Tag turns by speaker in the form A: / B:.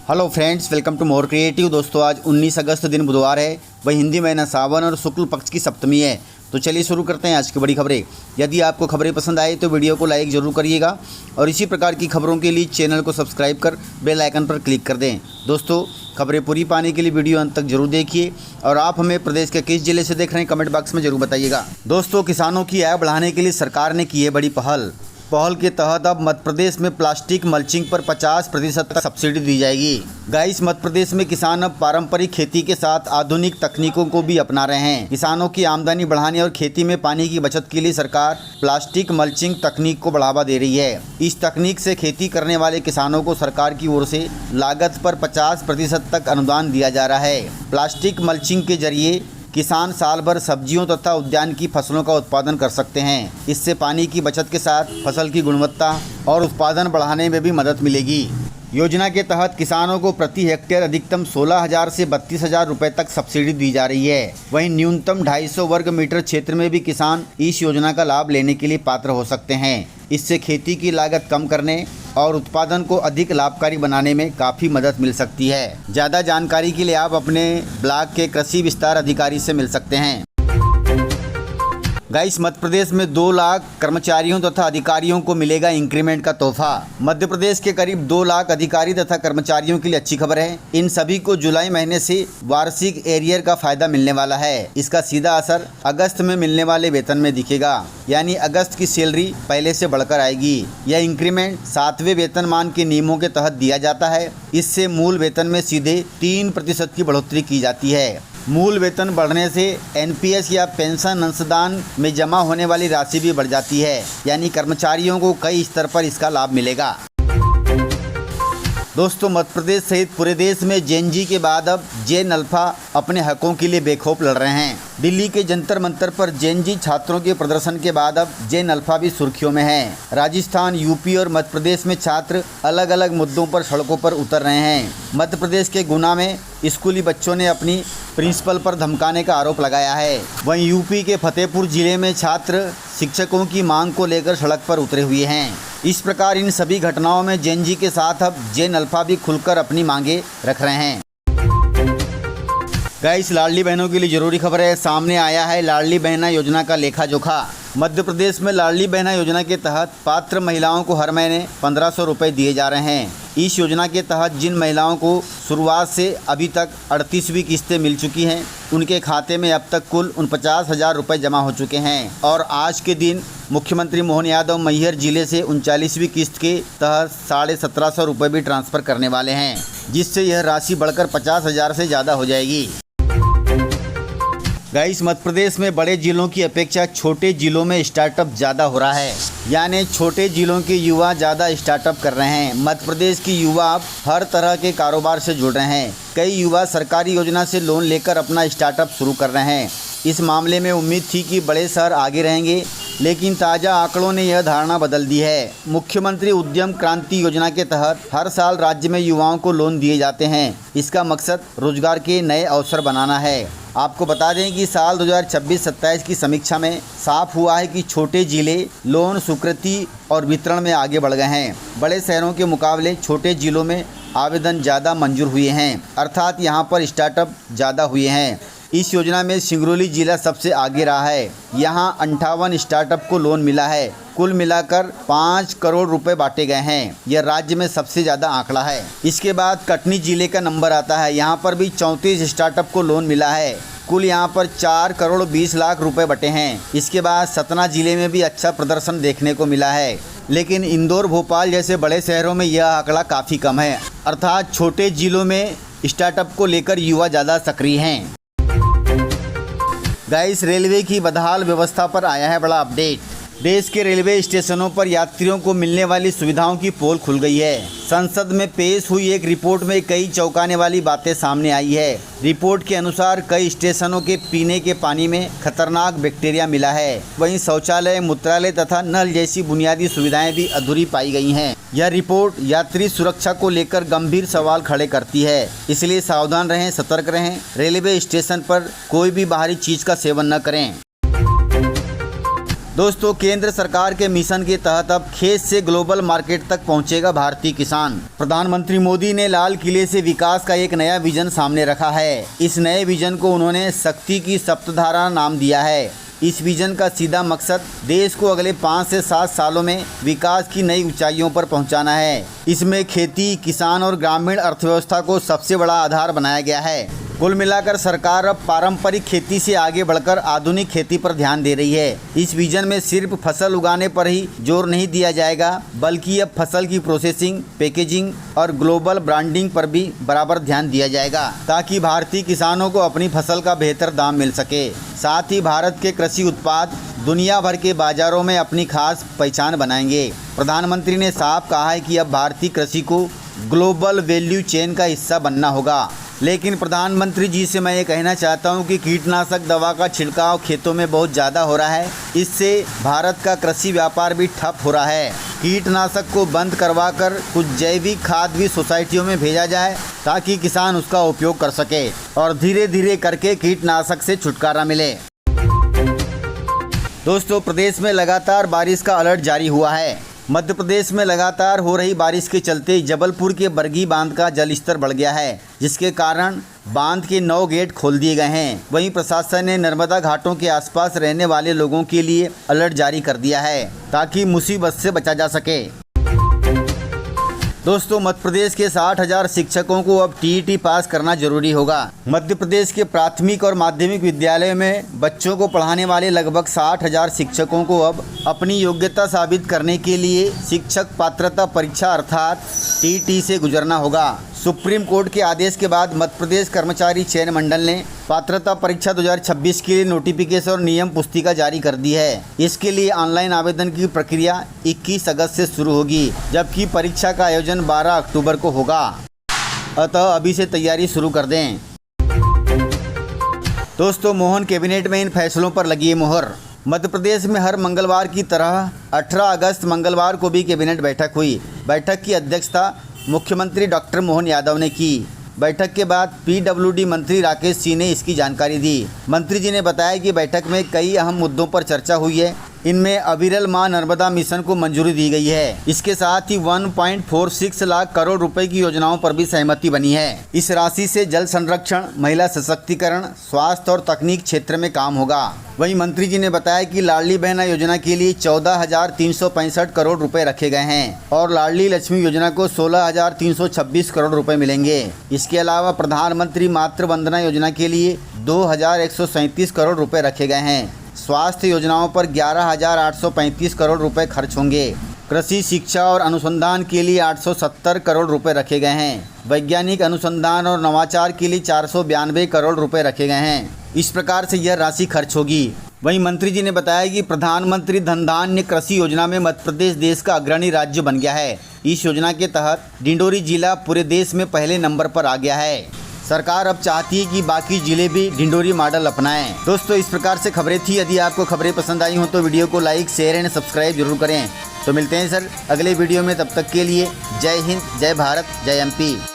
A: Hello friends, welcome to more creative. दोस्तों, आज 19 अगस्त दिन बुधवार है। वही हिंदी महीना सावन और शुक्ल पक्ष की सप्तमी है। तो चलिए शुरू करते हैं आज की बड़ी खबरें। यदि आपको खबरें पसंद आए तो वीडियो को लाइक ज़रूर करिएगा और इसी प्रकार की खबरों के लिए चैनल को सब्सक्राइब कर बेल आइकन पर क्लिक कर दें। दोस्तों, खबरें पूरी पाने के लिए वीडियो अंत तक जरूर देखिए और आप हमें प्रदेश के किस जिले से देख रहे हैं कमेंट बॉक्स में जरूर बताइएगा। दोस्तों, किसानों की आय बढ़ाने के लिए सरकार ने की है बड़ी पहल के तहत अब मध्य प्रदेश में प्लास्टिक मल्चिंग पर 50% तक सब्सिडी दी जाएगी। गाइस, मध्य प्रदेश में किसान अब पारंपरिक खेती के साथ आधुनिक तकनीकों को भी अपना रहे हैं। किसानों की आमदनी बढ़ाने और खेती में पानी की बचत के लिए सरकार प्लास्टिक मल्चिंग तकनीक को बढ़ावा दे रही है। इस तकनीक से खेती करने वाले किसानों को सरकार की ओर से लागत पर 50% तक अनुदान दिया जा रहा है। प्लास्टिक मल्चिंग के जरिए किसान साल भर सब्जियों तथा उद्यान की फसलों का उत्पादन कर सकते हैं। इससे पानी की बचत के साथ फसल की गुणवत्ता और उत्पादन बढ़ाने में भी मदद मिलेगी। योजना के तहत किसानों को प्रति हेक्टेयर अधिकतम 16,000 से 32,000 रुपये तक सब्सिडी दी जा रही है। वहीं न्यूनतम 250 वर्ग मीटर क्षेत्र में भी किसान इस योजना का लाभ लेने के लिए पात्र हो सकते हैं। इससे खेती की लागत कम करने और उत्पादन को अधिक लाभकारी बनाने में काफ़ी मदद मिल सकती है। ज़्यादा जानकारी के लिए आप अपने ब्लॉक के कृषि विस्तार अधिकारी से मिल सकते हैं। गाइस, मध्य प्रदेश में 2 लाख कर्मचारियों तथा अधिकारियों को मिलेगा इंक्रीमेंट का तोहफा। मध्य प्रदेश के करीब 2 लाख अधिकारी तथा कर्मचारियों के लिए अच्छी खबर है। इन सभी को जुलाई महीने से वार्षिक एरियर का फायदा मिलने वाला है। इसका सीधा असर अगस्त में मिलने वाले वेतन में दिखेगा, यानी अगस्त की सैलरी पहले से बढ़कर आएगी। यह इंक्रीमेंट 7वें वेतनमान के नियमों के तहत दिया जाता है। इससे मूल वेतन में सीधे 3% की बढ़ोतरी की जाती है। मूल वेतन बढ़ने से एनपीएस या पेंशन अंशदान में जमा होने वाली राशि भी बढ़ जाती है, यानी कर्मचारियों को कई स्तर पर इसका लाभ मिलेगा। दोस्तों, मध्य प्रदेश सहित पूरे देश में जेएनजी के बाद अब जेएन अल्फा अपने हकों के लिए बेखौफ लड़ रहे हैं। दिल्ली के जंतर मंतर पर जेएनजी छात्रों के प्रदर्शन के बाद अब जेएन अल्फा भी सुर्खियों में है। राजस्थान, यूपी और मध्य प्रदेश में छात्र अलग अलग मुद्दों पर सड़कों पर उतर रहे हैं। मध्य प्रदेश के गुना में स्कूली बच्चों ने अपनी प्रिंसिपल पर धमकाने का आरोप लगाया है। वहीं यूपी के फतेहपुर जिले में छात्र शिक्षकों की मांग को लेकर सड़क पर उतरे हुए हैं। इस प्रकार इन सभी घटनाओं में जेएनजी के साथ अब जेएन अल्फा भी खुलकर अपनी मांगे रख रहे हैं। गाइस, लाडली बहनों के लिए जरूरी खबर है। सामने आया है लाडली बहना योजना का लेखा जोखा। मध्य प्रदेश में लाडली बहना योजना के तहत पात्र महिलाओं को हर महीने 1500 रुपये दिए जा रहे हैं। इस योजना के तहत जिन महिलाओं को शुरुआत से अभी तक 38वीं किस्तें मिल चुकी हैं, उनके खाते में अब तक कुल 49,000 रुपये जमा हो चुके हैं और आज के दिन मुख्यमंत्री मोहन यादव मैहर जिले से 39वीं किस्त के तहत 1750 रुपये भी ट्रांसफ़र करने वाले हैं, जिससे यह राशि बढ़कर 50,000 से ज़्यादा हो जाएगी। गाइस, मध्य प्रदेश में बड़े जिलों की अपेक्षा छोटे जिलों में स्टार्टअप ज़्यादा हो रहा है, यानी छोटे जिलों के युवा ज़्यादा स्टार्टअप कर रहे हैं। मध्य प्रदेश की युवा अब हर तरह के कारोबार से जुड़ रहे हैं। कई युवा सरकारी योजना से लोन लेकर अपना स्टार्टअप शुरू कर रहे हैं। इस मामले में उम्मीद थी कि बड़े शहर आगे रहेंगे, लेकिन ताज़ा आंकड़ों ने यह धारणा बदल दी है। मुख्यमंत्री उद्यम क्रांति योजना के तहत हर साल राज्य में युवाओं को लोन दिए जाते हैं। इसका मकसद रोजगार के नए अवसर बनाना है। आपको बता दें कि साल 2026-27 की समीक्षा में साफ हुआ है कि छोटे जिले लोन स्वीकृति और वितरण में आगे बढ़ गए हैं। बड़े शहरों के मुकाबले छोटे जिलों में आवेदन ज़्यादा मंजूर हुए हैं, अर्थात यहाँ पर स्टार्टअप ज़्यादा हुए हैं। इस योजना में सिंगरौली जिला सबसे आगे रहा है। यहाँ 58 स्टार्टअप को लोन मिला है। कुल मिलाकर 5 करोड़ रुपए बांटे गए हैं। यह राज्य में सबसे ज़्यादा आंकड़ा है। इसके बाद कटनी जिले का नंबर आता है। यहाँ पर भी 34 स्टार्टअप को लोन मिला है। कुल यहाँ पर 4 करोड़ 20 लाख रुपए बटे हैं। इसके बाद सतना जिले में भी अच्छा प्रदर्शन देखने को मिला है, लेकिन इंदौर, भोपाल जैसे बड़े शहरों में यह आंकड़ा काफ़ी कम है, अर्थात छोटे जिलों में स्टार्टअप को लेकर युवा ज़्यादा सक्रिय हैं। गाइस, रेलवे की बदहाल व्यवस्था पर आया है बड़ा अपडेट। देश के रेलवे स्टेशनों पर यात्रियों को मिलने वाली सुविधाओं की पोल खुल गई है। संसद में पेश हुई एक रिपोर्ट में कई चौंकाने वाली बातें सामने आई है। रिपोर्ट के अनुसार कई स्टेशनों के पीने के पानी में खतरनाक बैक्टीरिया मिला है। वहीं शौचालय, मूत्रालय तथा नल जैसी बुनियादी सुविधाएं भी अधूरी पाई गई हैं। यह रिपोर्ट यात्री सुरक्षा को लेकर गंभीर सवाल खड़े करती है, इसलिए सावधान रहें, सतर्क रहें। रेलवे स्टेशन पर कोई भी बाहरी चीज़ का सेवन न करें। दोस्तों, केंद्र सरकार के मिशन के तहत अब खेत से ग्लोबल मार्केट तक पहुंचेगा भारतीय किसान। प्रधानमंत्री मोदी ने लाल किले से विकास का एक नया विजन सामने रखा है। इस नए विजन को उन्होंने शक्ति की सप्तधारा नाम दिया है। इस विजन का सीधा मकसद देश को अगले 5 से 7 सालों में विकास की नई ऊंचाइयों पर पहुंचाना है। इसमें खेती, किसान और ग्रामीण अर्थव्यवस्था को सबसे बड़ा आधार बनाया गया है। कुल मिलाकर सरकार अब पारंपरिक खेती से आगे बढ़कर आधुनिक खेती पर ध्यान दे रही है। इस विजन में सिर्फ फसल उगाने पर ही जोर नहीं दिया जाएगा, बल्कि अब फसल की प्रोसेसिंग, पैकेजिंग और ग्लोबल ब्रांडिंग पर भी बराबर ध्यान दिया जाएगा, ताकि भारतीय किसानों को अपनी फसल का बेहतर दाम मिल सके। साथ ही भारत के कृषि उत्पाद दुनिया भर के बाजारों में अपनी खास पहचान बनाएंगे। प्रधानमंत्री ने साफ कहा है कि अब भारतीय कृषि को ग्लोबल वैल्यू चेन का हिस्सा बनना होगा। लेकिन प्रधानमंत्री जी से मैं ये कहना चाहता हूँ कि कीटनाशक दवा का छिड़काव खेतों में बहुत ज़्यादा हो रहा है। इससे भारत का कृषि व्यापार भी ठप हो रहा है। कीटनाशक को बंद करवाकर कुछ जैविक खाद भी सोसाइटियों में भेजा जाए, ताकि किसान उसका उपयोग कर सके और धीरे धीरे करके कीटनाशक से छुटकारा मिले। दोस्तों, प्रदेश में लगातार बारिश का अलर्ट जारी हुआ है। मध्य प्रदेश में लगातार हो रही बारिश के चलते जबलपुर के बरगी बांध का जलस्तर बढ़ गया है, जिसके कारण बांध के 9 गेट खोल दिए गए हैं। वहीं प्रशासन ने नर्मदा घाटों के आसपास रहने वाले लोगों के लिए अलर्ट जारी कर दिया है, ताकि मुसीबत से बचा जा सके। दोस्तों, मध्य प्रदेश के 60,000 शिक्षकों को अब टीईटी पास करना जरूरी होगा। मध्य प्रदेश के प्राथमिक और माध्यमिक विद्यालयों में बच्चों को पढ़ाने वाले लगभग 60,000 शिक्षकों को अब अपनी योग्यता साबित करने के लिए शिक्षक पात्रता परीक्षा अर्थात टीईटी से गुजरना होगा। सुप्रीम कोर्ट के आदेश के बाद मध्य प्रदेश कर्मचारी चयन मंडल ने पात्रता परीक्षा 2026 के लिए नोटिफिकेशन और नियम पुस्तिका जारी कर दी है। इसके लिए ऑनलाइन आवेदन की प्रक्रिया 21 अगस्त से शुरू होगी, जबकि परीक्षा का आयोजन 12 अक्टूबर को होगा। अतः अभी से तैयारी शुरू कर दें। दोस्तों, मोहन कैबिनेट में इन फैसलों पर लगी है मोहर। मध्य प्रदेश में हर मंगलवार की तरह 18 अगस्त मंगलवार को भी कैबिनेट बैठक हुई। बैठक की अध्यक्षता मुख्यमंत्री डॉक्टर मोहन यादव ने की। बैठक के बाद पीडब्ल्यूडी मंत्री राकेश सिंह ने इसकी जानकारी दी। मंत्री जी ने बताया कि बैठक में कई अहम मुद्दों पर चर्चा हुई है। इनमें अविरल मां नर्मदा मिशन को मंजूरी दी गई है। इसके साथ ही 1.46 लाख करोड़ रुपए की योजनाओं पर भी सहमति बनी है। इस राशि से जल संरक्षण, महिला सशक्तिकरण, स्वास्थ्य और तकनीक क्षेत्र में काम होगा। वहीं मंत्री जी ने बताया कि लाडली बहना योजना के लिए 14,365 करोड़ रुपए रखे गए हैं और लाडली लक्ष्मी योजना को 16,326 करोड़ रुपए मिलेंगे। इसके अलावा प्रधानमंत्री मातृ वंदना योजना के लिए 2,137 करोड़ रुपए रखे गए हैं। स्वास्थ्य योजनाओं पर 11,835 करोड़ रुपए खर्च होंगे। कृषि, शिक्षा और अनुसंधान के लिए 870 करोड़ रुपए रखे गए हैं। वैज्ञानिक अनुसंधान और नवाचार के लिए 492 करोड़ रुपए रखे गए हैं। इस प्रकार से यह राशि खर्च होगी। वहीं मंत्री जी ने बताया कि प्रधानमंत्री धन धान्य कृषि योजना में मध्य प्रदेश देश का अग्रणी राज्य बन गया है। इस योजना के तहत डिंडोरी जिला पूरे देश में पहले नंबर पर आ गया है। सरकार अब चाहती है कि बाकी जिले भी डिंडोरी मॉडल अपनाएं। दोस्तों, इस प्रकार से खबरें थी। यदि आपको खबरें पसंद आई हो तो वीडियो को लाइक, शेयर एंड सब्सक्राइब जरूर करें। तो मिलते हैं सर अगले वीडियो में। तब तक के लिए जय हिंद, जय भारत, जय एमपी।